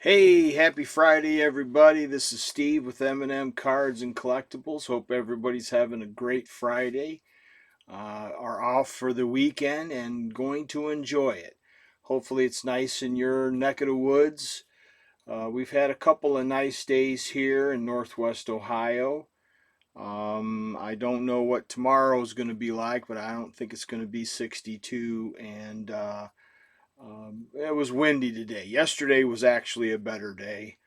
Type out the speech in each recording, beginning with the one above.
Hey, happy Friday, everybody. This is Steve with M&M Cards and Collectibles. Hope everybody's having a great Friday. Are off for the weekend and going to enjoy it. Hopefully, it's nice in your neck of the woods. We've had a couple of nice days here in Northwest Ohio. I don't know what tomorrow's going to be like, but I don't think it's going to be 62. And it was windy today. Yesterday was actually a better day.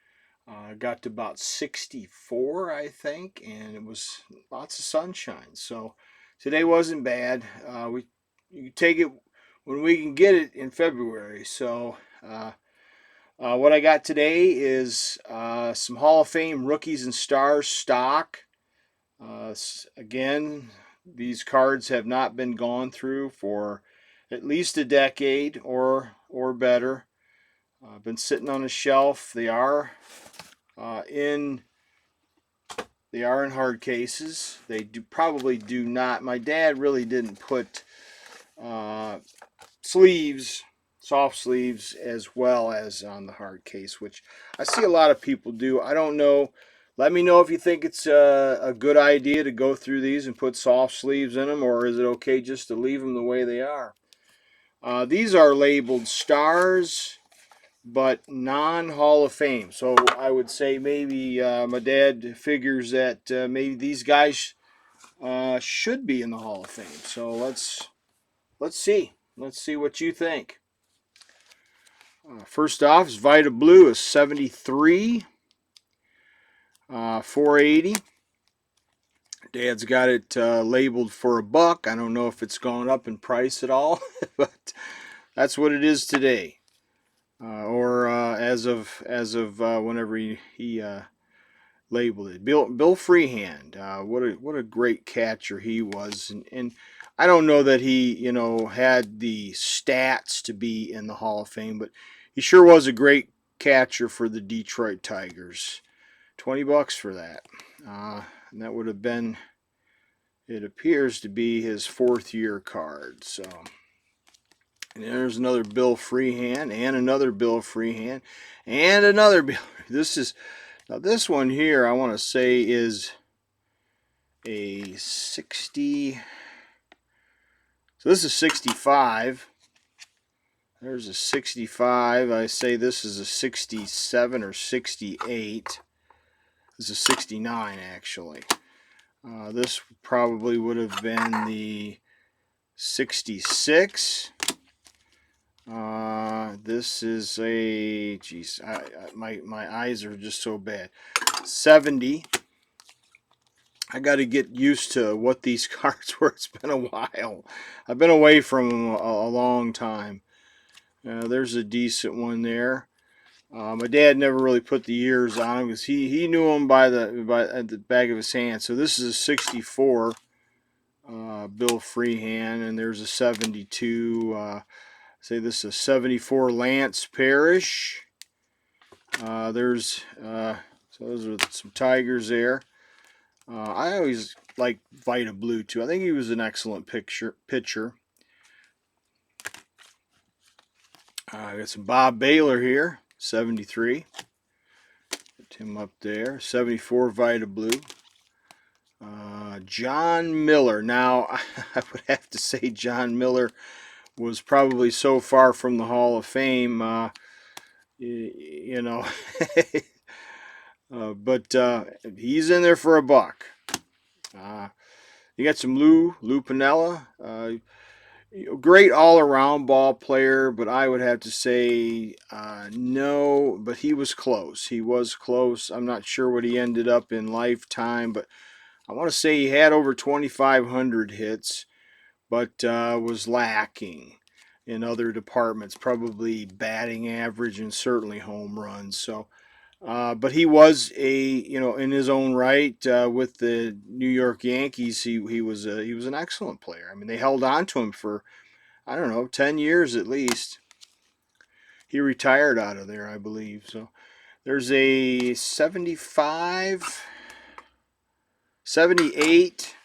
Got to about 64, I think, and it was lots of sunshine. So today wasn't bad. We You take it when we can get it in February. So what I got today is some Hall of Fame rookies and stars stock. Again, these cards have not been gone through for at least a decade or better. Been sitting on a shelf. Uh, in They are in hard cases. They do probably do not. My dad really didn't put uh, sleeves, soft sleeves, as well as on the hard case, which I see a lot of people do. I don't know. Let me know if you think it's a good idea to go through these and put soft sleeves in them, or is it okay just to leave them the way they are? These are labeled stars, but non-Hall of Fame. So I would say maybe my dad figures that maybe these guys should be in the Hall of Fame. So let's see. Let's see what you think. First off, is Vita Blue is 73, 480. Dad's got it labeled for $1. I don't know if it's gone up in price at all, but that's what it is today. Or as of whenever he labeled it. Bill Freehand, what a great catcher he was, and I don't know that he had the stats to be in the Hall of Fame, but he sure was a great catcher for the Detroit Tigers. $20 for that, and that would have been. It appears to be his fourth year card. So, and there's another Bill Freehand, and another Bill Freehand, and another Bill. This one here, I want to say, is a 60. So this is 65. There's a 65. I say this is a 67 or 68. This is 69, actually. This probably would have been the 66. This is a, geez, my eyes are just so bad. 70. I got to get used to what these cards were. It's been a while. I've been away from them a long time. There's a decent one there. My dad never really put the years on them because he knew them by at the back of his hand. So this is a 64 Bill Freehand, and there's a 72. Say this is a 74 Lance Parrish. So those are some Tigers there. I always like Vita Blue too. I think he was an excellent pitcher. I got some Bob Baylor here, 73. Put him up there. 74 Vita Blue. John Miller. Now, I would have to say John Miller was probably so far from the Hall of Fame, you know. But he's in there for $1. You got some Lou Piniella. Great all-around ball player, but I would have to say no. But he was close. He was close. I'm not sure what he ended up in lifetime, but I want to say he had over 2,500 hits, but was lacking in other departments, probably batting average and certainly home runs. So. But he was in his own right with the New York Yankees. He was an excellent player. I mean, they held on to him for, I don't know, 10 years at least. He retired out of there, I believe. So there's a 75, 78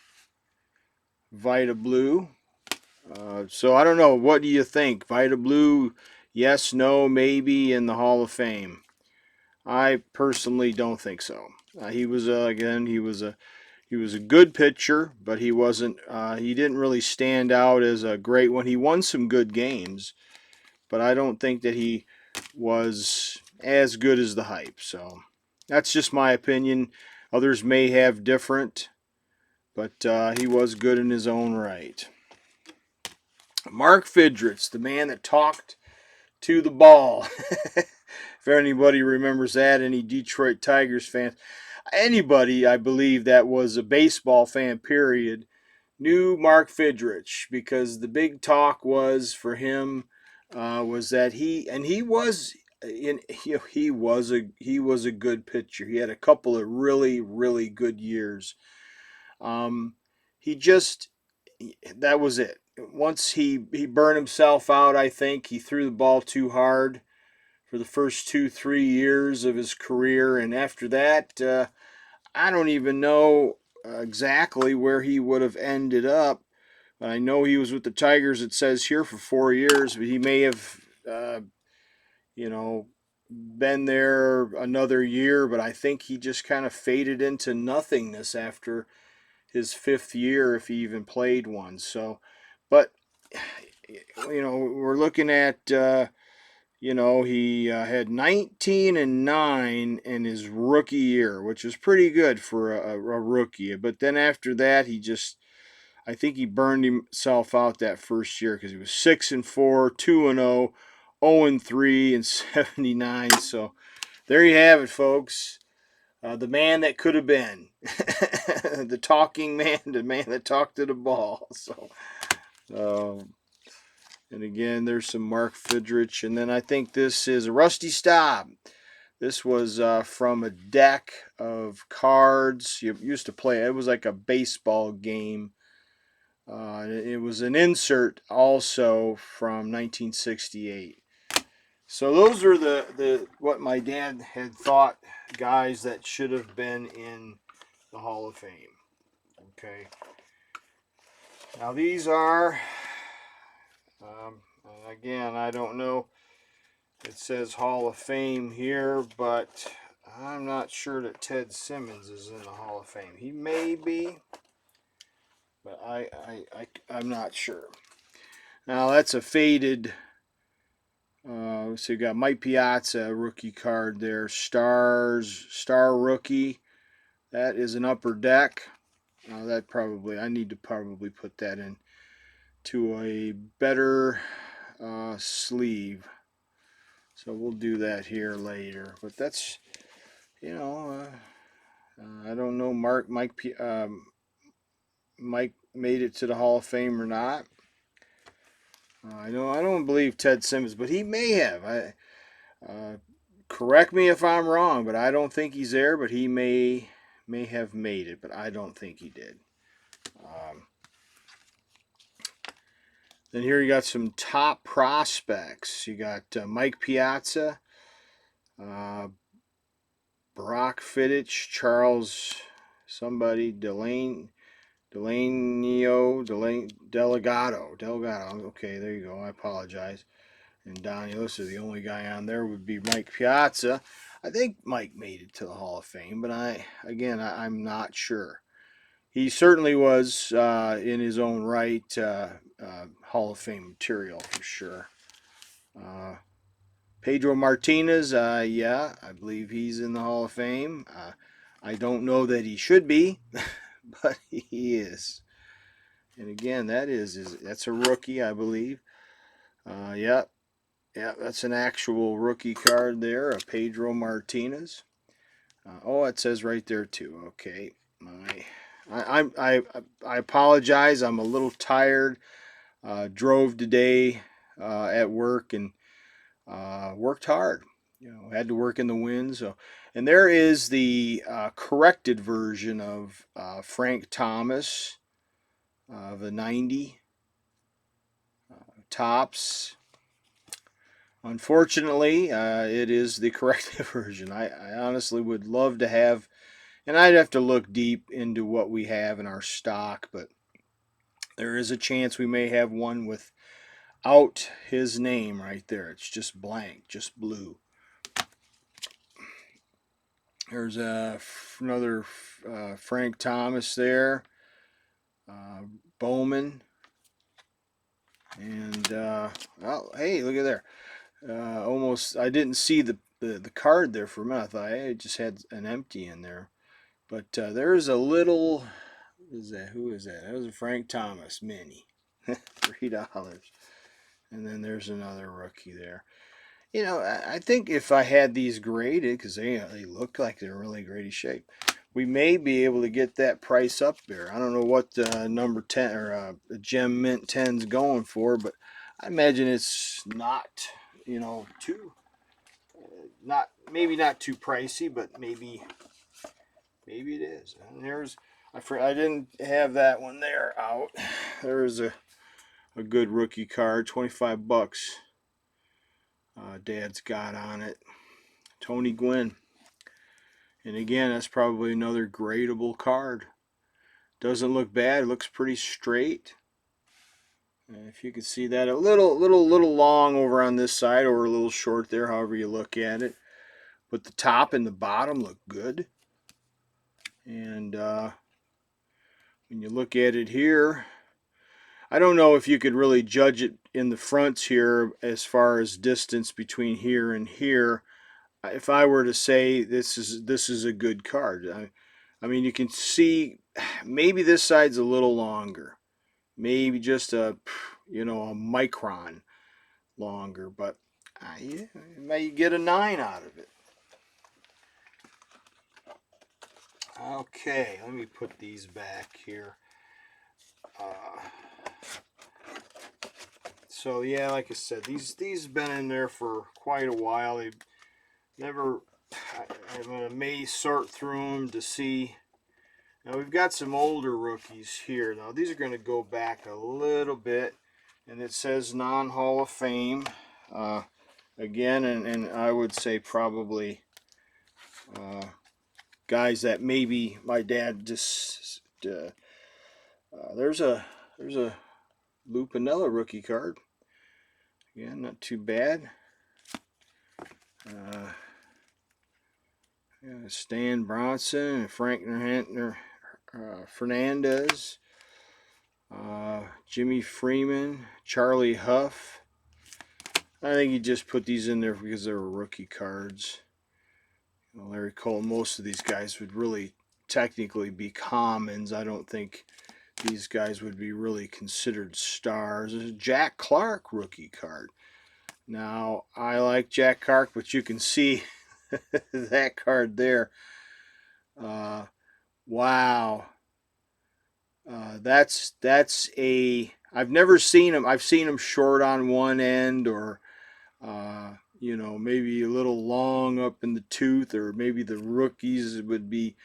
Vita Blue. So I don't know. What do you think? Vita Blue, yes, no, maybe in the Hall of Fame. I personally don't think so. He was again, he was a good pitcher, but he wasn't. He didn't really stand out as a great one. He won some good games, but I don't think that he was as good as the hype. So that's just my opinion. Others may have different, but he was good in his own right. Mark Fidrich, the man that talked to the ball. If anybody remembers that, any Detroit Tigers fans, anybody, I believe, that was a baseball fan, period, knew Mark Fidrich, because the big talk was for him was that he was in he was a good pitcher. He had a couple of really good years. Um, he just that was it. Once he burned himself out, I think he threw the ball too hard for the first 2-3 years of his career, and after that, I don't even know exactly where he would have ended up. I know he was with the Tigers, it says here, for 4 years, but he may have, you know, been there another year. But I think he just kind of faded into nothingness after his fifth year, if he even played one. So, but we're looking at, he had 19-9 in his rookie year, which is pretty good for a rookie. But then after that, I think he burned himself out that first year, because he was 6-4, 2-0, 0-3, and 79. So there you have it, folks. The man that could have been, the talking man, the man that talked to the ball. So, and again, there's some Mark Fidrich, and then I think this is a Rusty Staub. This was from a deck of cards. You used to play. It was like a baseball game. It was an insert also from 1968. So those are the what my dad had thought, guys that should have been in the Hall of Fame. Okay. Now these are, again, I don't know. It says Hall of Fame here, but I'm not sure that Ted Simmons is in the Hall of Fame. He may be, but I'm not sure. Now that's a faded. So you got Mike Piazza, rookie card there. Star rookie. That is an upper deck. That probably, I need to probably put that in to a better sleeve. So we'll do that here later. But that's, I don't know. Mike made it to the Hall of Fame or not. I don't believe Ted Simmons, but he may have. Correct me if I'm wrong, but I don't think he's there. But he may have made it, but I don't think he did. Then here you got some top prospects. You got Mike Piazza, Brock Fittich, Charles Delgado. Okay, there you go. I apologize. And Donnie Lissa, the only guy on there would be Mike Piazza. I think Mike made it to the Hall of Fame, but I'm not sure. He certainly was, in his own right, Hall of Fame material for sure. Pedro Martinez, yeah, I believe he's in the Hall of Fame. I don't know that he should be, but he is. And again, that's a rookie, I believe. Yeah, that's an actual rookie card there, a Pedro Martinez. It says right there too. Okay, I apologize. I'm a little tired. Drove today at work and worked hard. Had to work in the wind. So, and there is the corrected version of Frank Thomas, the 90 tops. Unfortunately, it is the corrected version. I honestly would love to have, and I'd have to look deep into what we have in our stock, but there is a chance we may have one without his name right there. It's just blank, just blue. There's another Frank Thomas there, Bowman, and oh, hey, look at there. Almost, I didn't see the card there for a minute. I thought I just had an empty in there. But there's a little, what is that? Who is that? That was a Frank Thomas mini, $3. And then there's another rookie there. You know, I think if I had these graded, because they look like they're in really great shape, we may be able to get that price up there. I don't know what number 10 or Gem Mint 10's going for, but I imagine it's not, you know, maybe not too pricey, but maybe it is. And there's, I didn't have that one there out. There's a good rookie card, 25 bucks. Dad's got on it. Tony Gwynn. And again, that's probably another gradable card. Doesn't look bad. It looks pretty straight. And if you can see that, a little long over on this side, or a little short there, however you look at it. But the top and the bottom look good. And when you look at it here, I don't know if you could really judge it in the fronts here as far as distance between here and here. If I were to say this is a good card, I mean, you can see maybe this side's a little longer, maybe just a micron longer, but yeah, you may get a 9 out of it. Okay, let me put these back here. So yeah, like I said, these have been in there for quite a while. They never, I may sort through them to see. Now we've got some older rookies here. Now these are going to go back a little bit, and it says non-Hall of Fame again, and I would say probably guys that maybe my dad just there's a Lou Piniella rookie card. Yeah, not too bad. Stan Bronson and Frank Fernandez, Jimmy Freeman, Charlie Huff. I think he just put these in there because they were rookie cards. Larry Cole, most of these guys would really technically be commons. I don't think these guys would be really considered stars. There's a Jack Clark rookie card. Now, I like Jack Clark, but you can see that card there. Wow. That's a, I've never seen him. I've seen him short on one end, or maybe a little long up in the tooth, or maybe the rookies would be,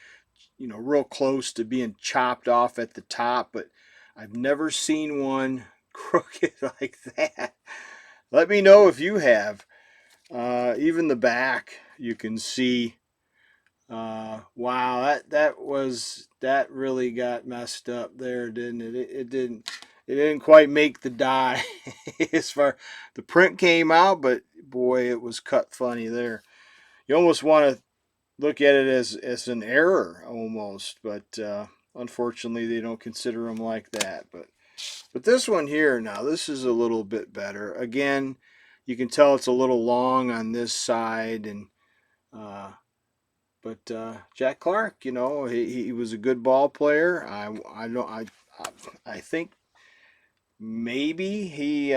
real close to being chopped off at the top, but I've never seen one crooked like that. Let me know if you have. Even the back, you can see. Wow, that really got messed up there, didn't it? It didn't quite make the die. As far the print came out, but boy, it was cut funny there. You almost want to look at it as an error almost, but unfortunately they don't consider them like that. But this one here, now this is a little bit better. Again, you can tell it's a little long on this side, and but Jack Clark, he was a good ball player. I think maybe he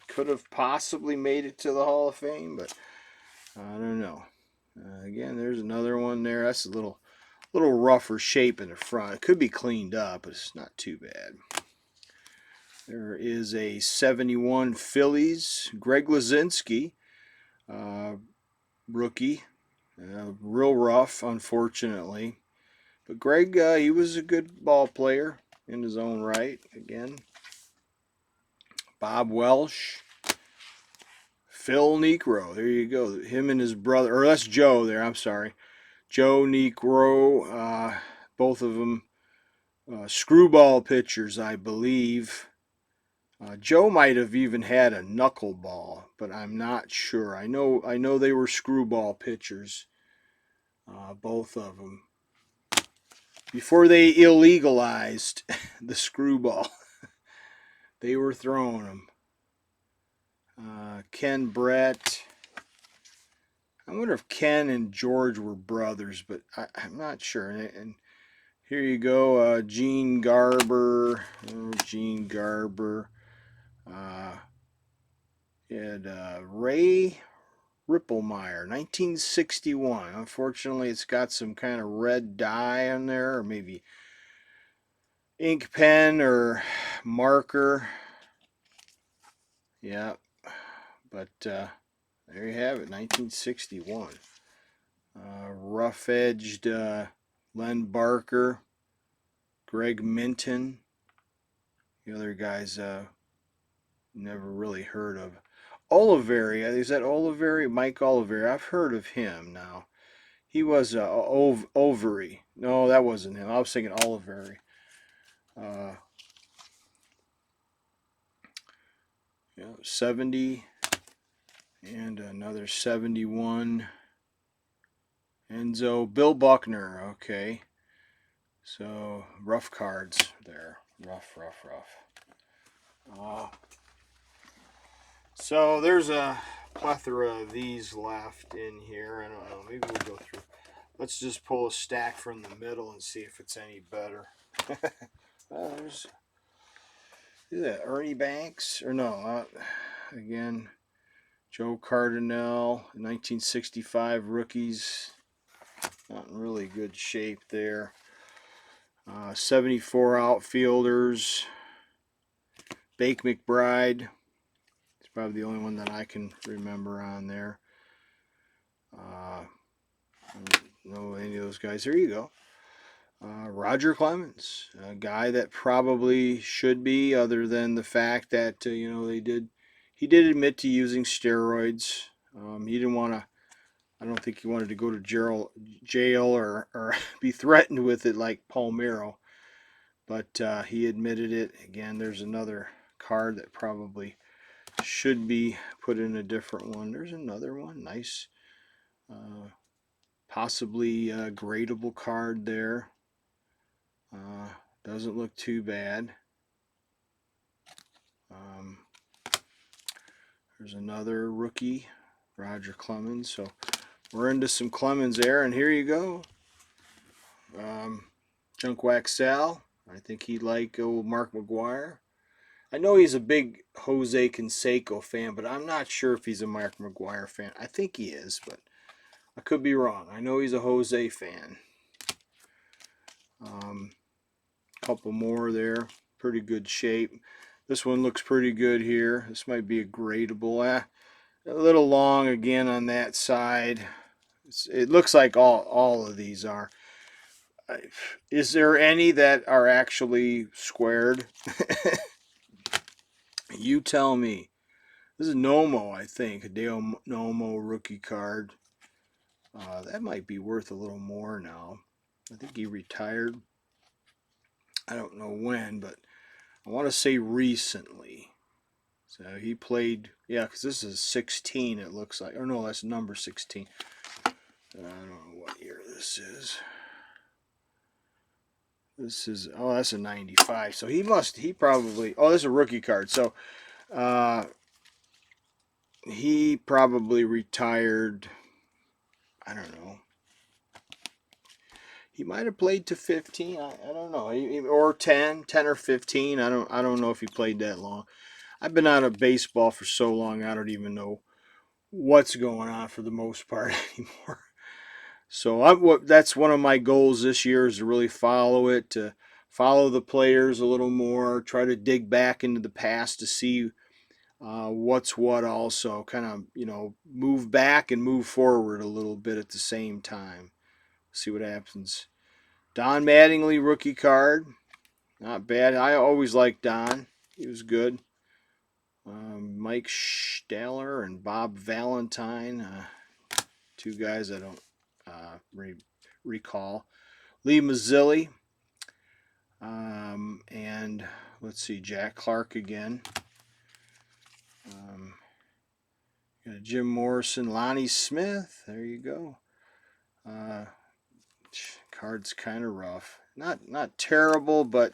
could have possibly made it to the Hall of Fame, but I don't know. Again, there's another one there. That's a little rougher shape in the front. It could be cleaned up, but it's not too bad. There is a 71 Phillies, Greg Lazinski, rookie. Real rough, unfortunately. But Greg, he was a good ball player in his own right. Again, Bob Welsh, Phil Niekro. There you go. Him and his brother, or that's Joe there. I'm sorry. Joe Niekro, both of them screwball pitchers, I believe. Joe might have even had a knuckleball, but I'm not sure. I know they were screwball pitchers. both of them. Before they illegalized the screwball, they were throwing them. Ken Brett. I wonder if Ken and George were brothers, but I'm not sure. And here you go, Gene Garber. Oh, Gene Garber. And Ray Ripplemeyer, 1961. Unfortunately, it's got some kind of red dye on there, or maybe ink pen or marker. Yeah, but there you have it, 1961. Rough-edged Len Barker, Greg Minton. The other guys never really heard of. Oliveri, is that Oliveri? Mike Oliveri. I've heard of him now. He was Ovary. No, that wasn't him. I was thinking Oliveri. Uh, 70 and another 71. Enzo, Bill Buckner. Okay. So, rough cards there. Rough. So, there's a plethora of these left in here. I don't know. Maybe we'll go through. Let's just pull a stack from the middle and see if it's any better. There's. Is that Ernie Banks? Or no, again, Joe Cardinale, 1965 rookies. Not in really good shape there. 74 outfielders. Bake McBride. It's probably the only one that I can remember on there. I don't know any of those guys. There you go. Roger Clemens, a guy that probably should be, other than the fact that he did admit to using steroids. He didn't want to. I don't think he wanted to go to jail or be threatened with it like Palmeiro, but he admitted it. Again, there's another card that probably should be put in a different one. There's another one, nice, possibly gradable card there. Doesn't look too bad. There's another rookie, Roger Clemens. So we're into some Clemens there, and here you go. Junk Wax Sal. I think he'd like old Mark McGwire. I know he's a big Jose Canseco fan, but I'm not sure if he's a Mark McGwire fan. I think he is, but I could be wrong. I know he's a Jose fan. Couple more there. Pretty good shape. This one looks pretty good here. This might be a gradable. A little long again on that side. It looks like all of these are. Is there any that are actually squared? You tell me. This is Nomo, I think. Hideo Nomo rookie card. That might be worth a little more now. I think he retired. I don't know when, but I want to say recently. So he played, yeah, because this is 16, it looks like. Or no, that's number 16. I don't know what year this is. This is, oh, that's a 95. So he probably, oh, this is a rookie card. So he probably retired, I don't know. He might have played to 15. I don't know. Or 10 or 15. I don't know if he played that long. I've been out of baseball for so long, I don't even know what's going on for the most part anymore. So that's one of my goals this year, is to really follow it, to follow the players a little more, try to dig back into the past to see what's what also. Kind of, move back and move forward a little bit at the same time. See what happens. Don Mattingly rookie card. Not bad. I always liked Don. He was good. Mike Staller and Bob Valentine. Two guys I don't recall. Lee Mazzilli. And let's see, Jack Clark again. Jim Morrison, Lonnie Smith. There you go. Card's kind of rough. Not terrible, but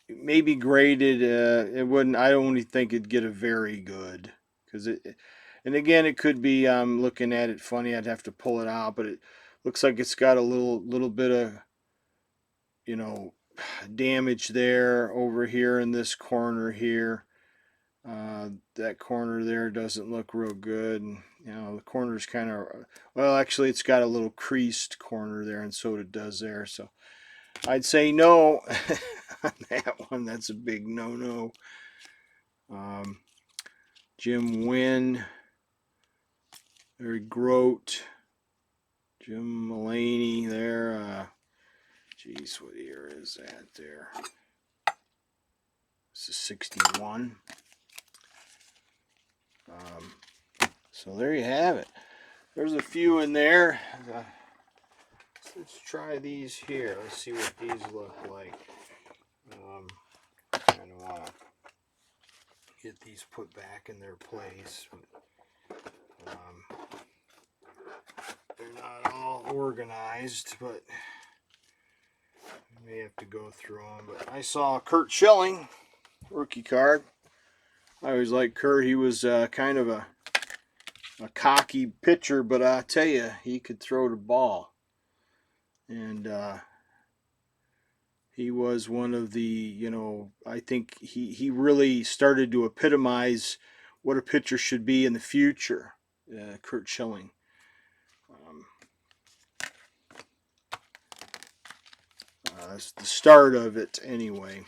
maybe graded. It wouldn't. I don't think it'd get a very good, because it. And again, it could be. I'm looking at it funny. I'd have to pull it out, but it looks like it's got a little bit of, you know, damage there over here in this corner here. That corner there doesn't look real good. And, you know, the corner's kind of, well, actually, it's got a little creased corner there, and so it does there. So I'd say no on that one. That's a big no-no. Jim Wynn, Larry Grote, Jim Mulaney there. Geez, what year is that there? This is 61. So there you have it. There's a few in there. Let's try these here. Let's see what these look like. Kind of want to get these put back in their place. They're not all organized, but we may have to go through them. But I saw Curt Schilling, rookie card. I always liked Curt. He was kind of a cocky pitcher, but I tell you, he could throw the ball. And he was one of the, you know, I think he really started to epitomize what a pitcher should be in the future, Curt Schilling. That's the start of it anyway.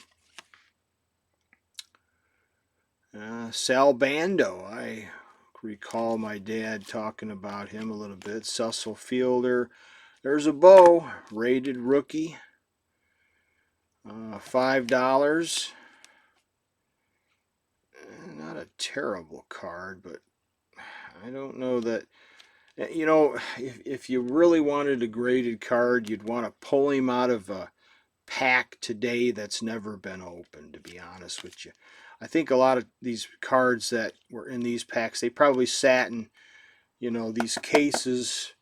Sal Bando, I recall my dad talking about him a little bit. Cecil Fielder. There's a Bo, rated rookie. $5. Not a terrible card, but I don't know that, you know, if you really wanted a graded card, you'd want to pull him out of a pack today that's never been opened, to be honest with you. I think a lot of these cards that were in these packs, they probably sat in, you know, these cases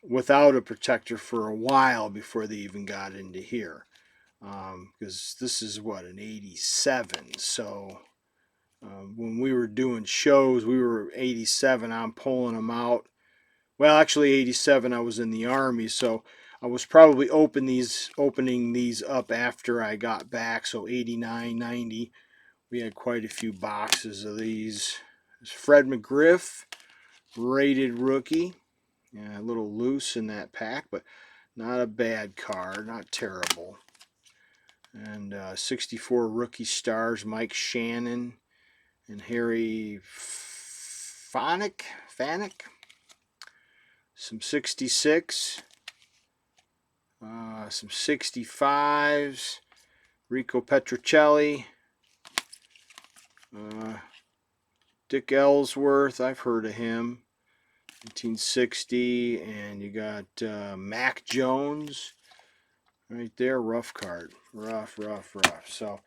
without a protector for a while before they even got into here. Because this is what, an 87, so when we were doing shows, we were 87, I'm pulling them out. Well, actually 87, I was in the Army, so I was probably opening these up after I got back, so 89, 90, we had quite a few boxes of these. There's Fred McGriff, rated rookie. Yeah, a little loose in that pack, but not a bad card, not terrible. And 64 rookie stars, Mike Shannon and Harry Fanick. Some 66. Some 65s. Rico Petrocelli. Dick Ellsworth, I've heard of him. 1960. And you got Mac Jones. Right there, rough card. Rough. So,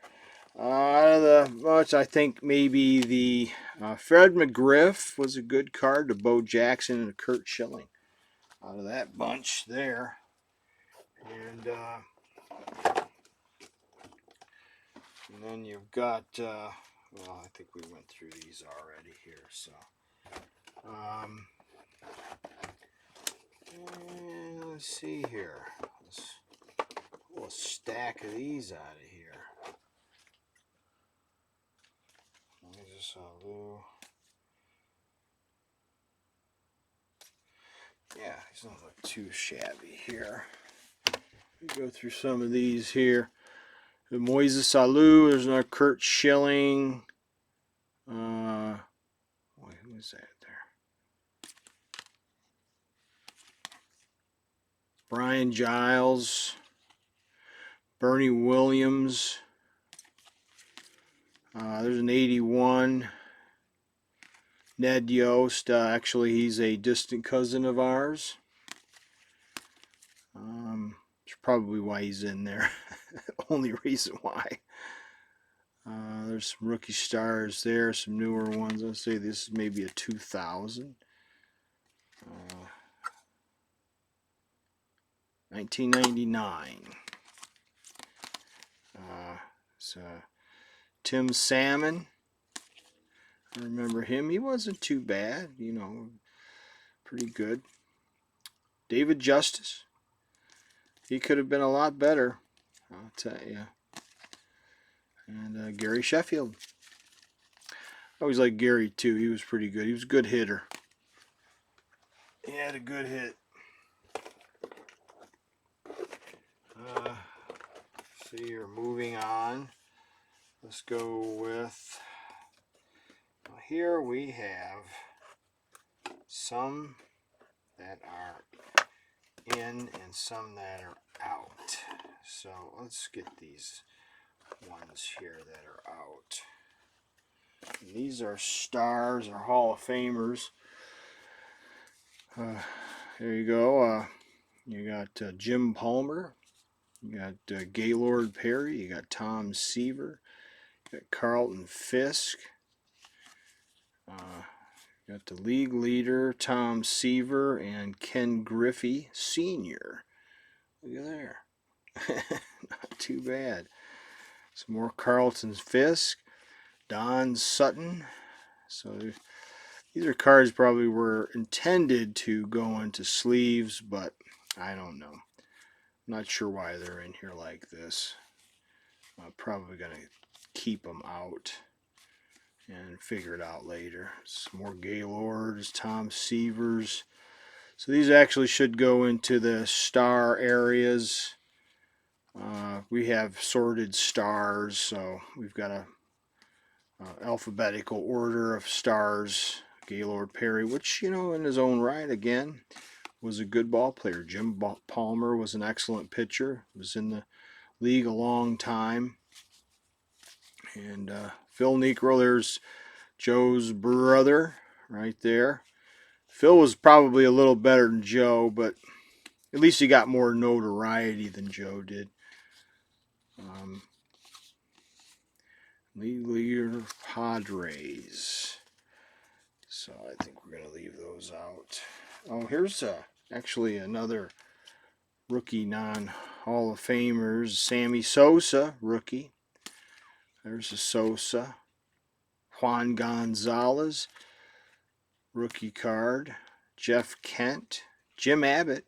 out of the bunch, I think maybe the Fred McGriff was a good card to Bo Jackson and Curt Schilling. Out of that bunch there. And then you've got, well, I think we went through these already here. So, let's see here. Let's pull a stack of these out of here. Yeah, these don't look too shabby here. We go through some of these here. The Moises Alou, there's another Curt Schilling. Wait, who is that there? Brian Giles. Bernie Williams. There's an 81. Ned Yost. Actually, he's a distant cousin of ours. That's probably why he's in there. Only reason why. There's some rookie stars there, some newer ones. I'll say this is maybe a 2000. 1999. So Tim Salmon. I remember him. He wasn't too bad, you know, pretty good. David Justice. He could have been a lot better, I'll tell you. And Gary Sheffield. I always liked Gary too. He was pretty good. He was a good hitter. He had a good hit. See, you're moving on. Let's go with, well, here we have some that are in and some that are out. So let's get these ones here that are out. And these are stars or Hall of Famers. There you go. You got Jim Palmer. You got Gaylord Perry. You got Tom Seaver. You got Carlton Fisk. You got the league leader, Tom Seaver, and Ken Griffey Sr. Look at there. Not too bad. Some more Carlton Fisk. Don Sutton. So these are cards probably were intended to go into sleeves, but I don't know. I'm not sure why they're in here like this. I'm probably going to keep them out and figure it out later. Some more Gaylords, Tom Seavers. So these actually should go into the star areas. We have sorted stars, so we've got a alphabetical order of stars. Gaylord Perry, which, you know, in his own right, again, was a good ball player. Jim Palmer was an excellent pitcher. Was in the league a long time. And Phil Niekro, there's Joe's brother right there. Phil was probably a little better than Joe, but at least he got more notoriety than Joe did. League leader Padres. So I think we're going to leave those out. Oh, here's actually another rookie non-Hall of Famers. Sammy Sosa, rookie. There's a Sosa. Juan Gonzalez, rookie card. Jeff Kent. Jim Abbott.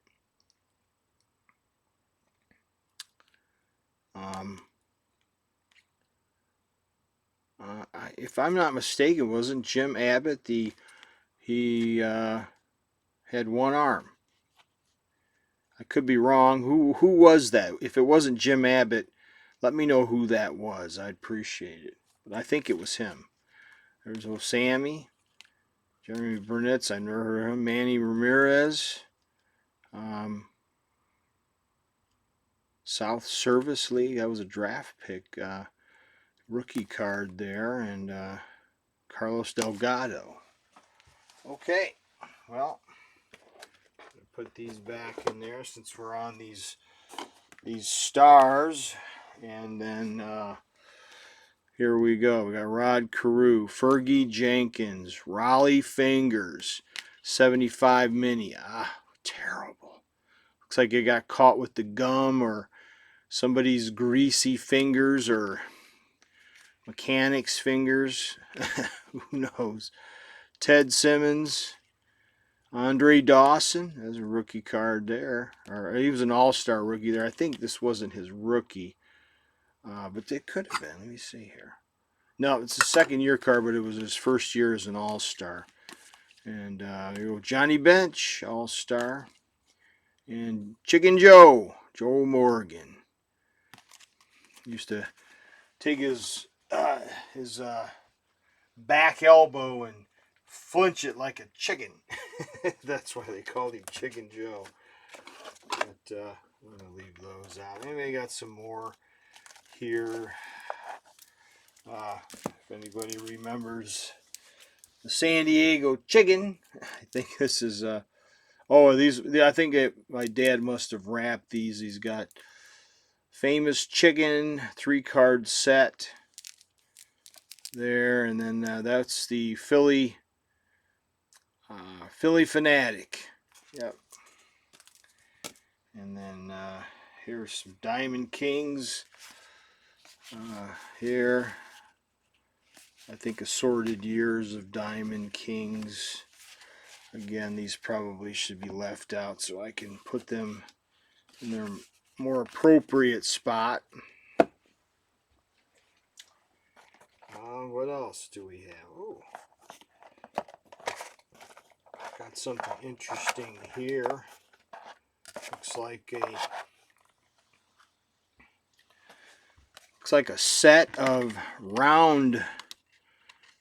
If I'm not mistaken, wasn't Jim Abbott he had one arm? I could be wrong. Who was that? If it wasn't Jim Abbott, let me know who that was. I'd appreciate it. But I think it was him. There's old Sammy. Jeremy Burnett's, I never heard of him. Manny Ramirez. South Service League. That was a draft pick. Rookie card there. And Carlos Delgado. Okay. Well, put these back in there since we're on these stars. And then here we go. We got Rod Carew, Fergie Jenkins, Raleigh Fingers, 75 mini. Terrible. Looks like it got caught with the gum or somebody's greasy fingers or mechanic's fingers. Who knows? Ted Simmons, Andre Dawson. There's a rookie card there. Or he was an all-star rookie there. I think this wasn't his rookie. But it could have been. Let me see here. No, it's a second-year card, but it was his first year as an all-star. And Johnny Bench, all-star. And Chicken Joe, Joe Morgan. Used to take his back elbow and flinch it like a chicken. That's why they called him Chicken Joe. But I'm going to leave those out. Maybe I got some more here. If anybody remembers the San Diego Chicken, I think this is I think my dad must have wrapped these. He's got Famous Chicken 3-card set there, and then that's the Philly Fanatic. Yep. And then here's some Diamond Kings. Here, I think assorted years of Diamond Kings. Again, these probably should be left out so I can put them in their more appropriate spot. What else do we have? Oh, got something interesting here. Looks like a set of round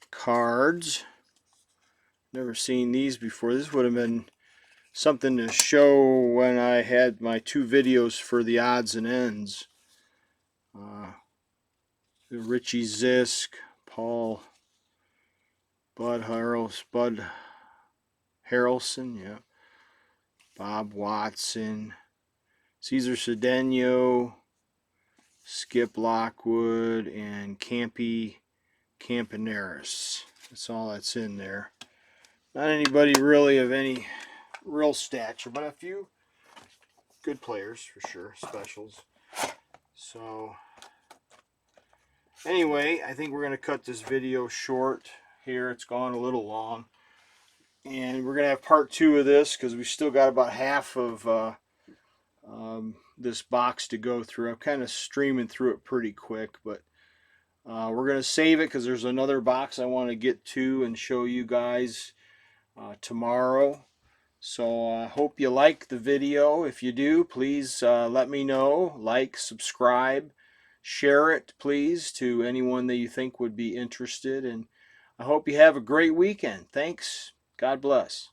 cards. Never seen these before. This would have been something to show when I had my 2 videos for the odds and ends. Richie Zisk, Bud Harrelson, yeah, Bob Watson, Cesar Cedeno, Skip Lockwood, and Campaneris. That's all that's in there. Not anybody really of any real stature, but a few good players for sure, specials. So anyway, I think we're going to cut this video short here. It's gone a little long. And we're going to have part 2 of this because we still got about half of this box to go through. I'm kind of streaming through it pretty quick, but we're going to save it because there's another box I want to get to and show you guys tomorrow. So I hope you like the video. If you do, please let me know. Like, subscribe, share it, please, to anyone that you think would be interested. And I hope you have a great weekend. Thanks. God bless.